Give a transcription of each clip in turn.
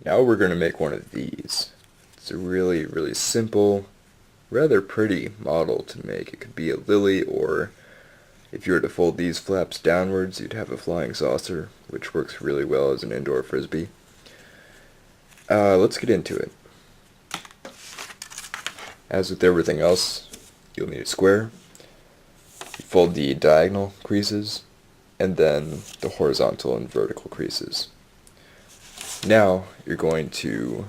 Now we're going to make one of these. It's a really, really simple, rather pretty model to make. It could be a lily, or if you were to fold these flaps downwards, you'd have a flying saucer, which works really well as an indoor frisbee. Let's get into it. As with everything else, you'll need a square. You fold the diagonal creases, and then the horizontal and vertical creases. Now you're going to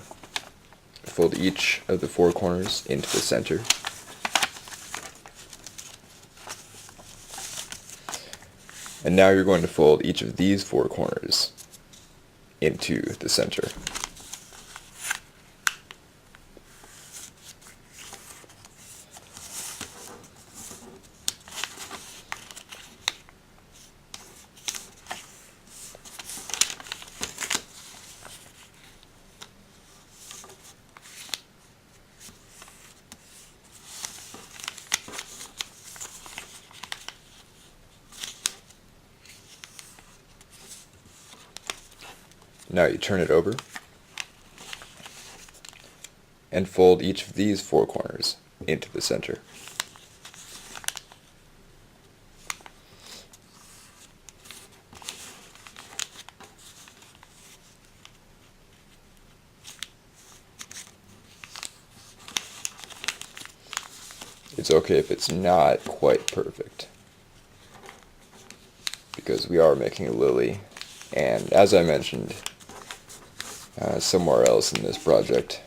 fold each of the four corners into the center. And now you're going to fold each of these four corners into the center. Now you turn it over and fold each of these four corners into the center. It's okay if it's not quite perfect, because we are making a lily, and as I mentioned somewhere else in this project,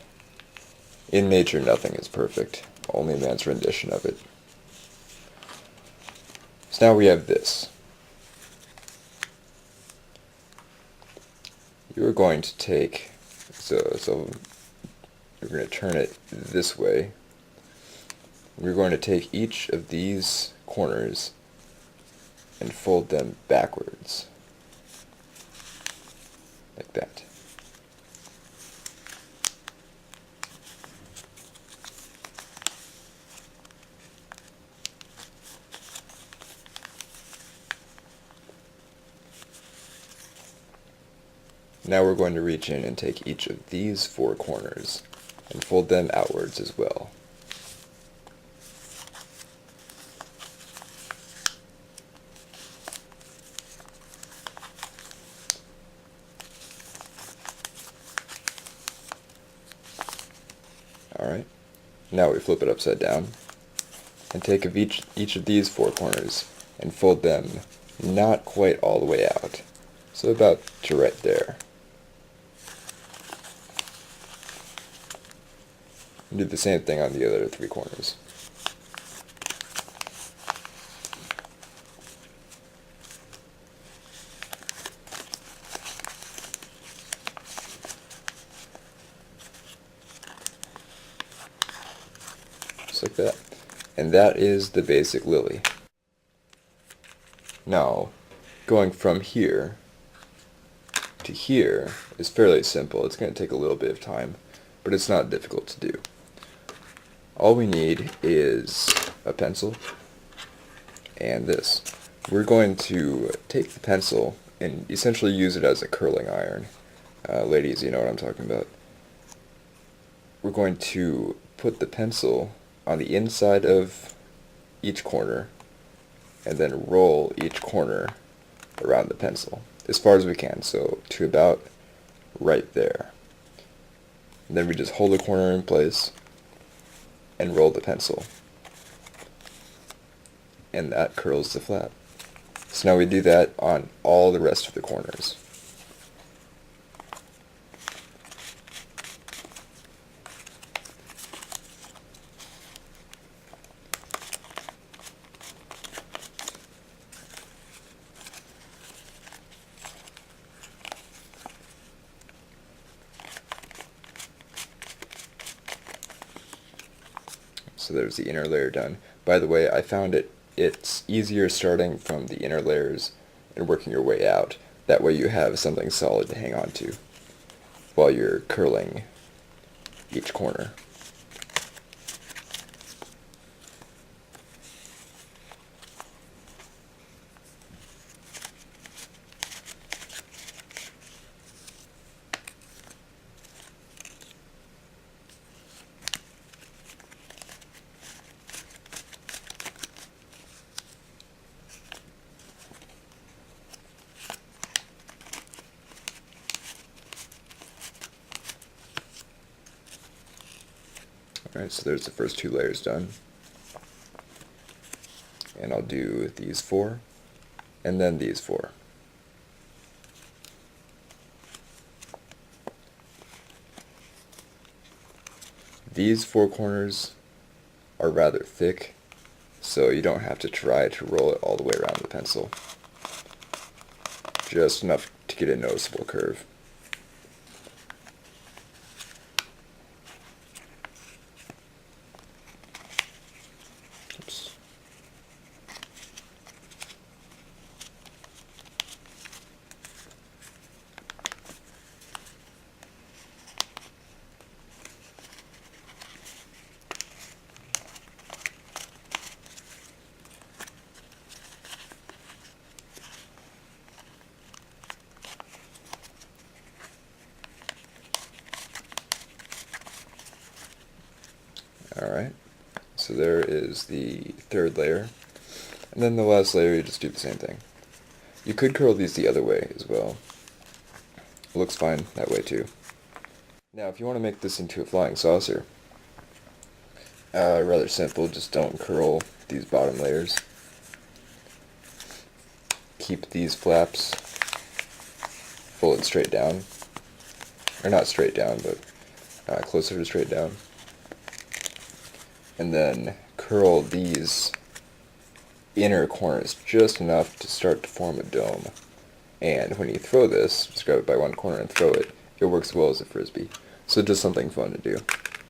in nature nothing is perfect, only man's rendition of it. So now we have this. You're going to take, so you're going to turn it this way. We're going to take each of these corners and fold them backwards, like that. Now we're going to reach in and take each of these four corners and fold them outwards as well. Alright, now we flip it upside down and take each of these four corners and fold them not quite all the way out, so about to right there. And do the same thing on the other three corners. Just like that. And that is the basic lily. Now, going from here to here is fairly simple. It's going to take a little bit of time, but it's not difficult to do. All we need is a pencil and this. We're going to take the pencil and essentially use it as a curling iron. Ladies, you know what I'm talking about. We're going to put the pencil on the inside of each corner and then roll each corner around the pencil as far as we can, so to about right there. And then we just hold the corner in place and roll the pencil, and that curls the flap. So now we do that on all the rest of the corners. So there's the inner layer done. By the way, I found it's easier starting from the inner layers and working your way out. That way you have something solid to hang on to while you're curling each corner. Alright, so there's the first 2 layers done. And I'll do these 4, and then these 4. These 4 corners are rather thick, so you don't have to try to roll it all the way around the pencil. Just enough to get a noticeable curve. Oops. Alright, so there is the 3rd layer, and then the last layer you just do the same thing. You could curl these the other way as well. It looks fine that way too. Now if you want to make this into a flying saucer, rather simple, just don't curl these bottom layers. Keep these flaps, pull it straight down, or not straight down, but closer to straight down. And then curl these inner corners just enough to start to form a dome. And when you throw this, just grab it by one corner and throw it, it works well as a frisbee. So just something fun to do.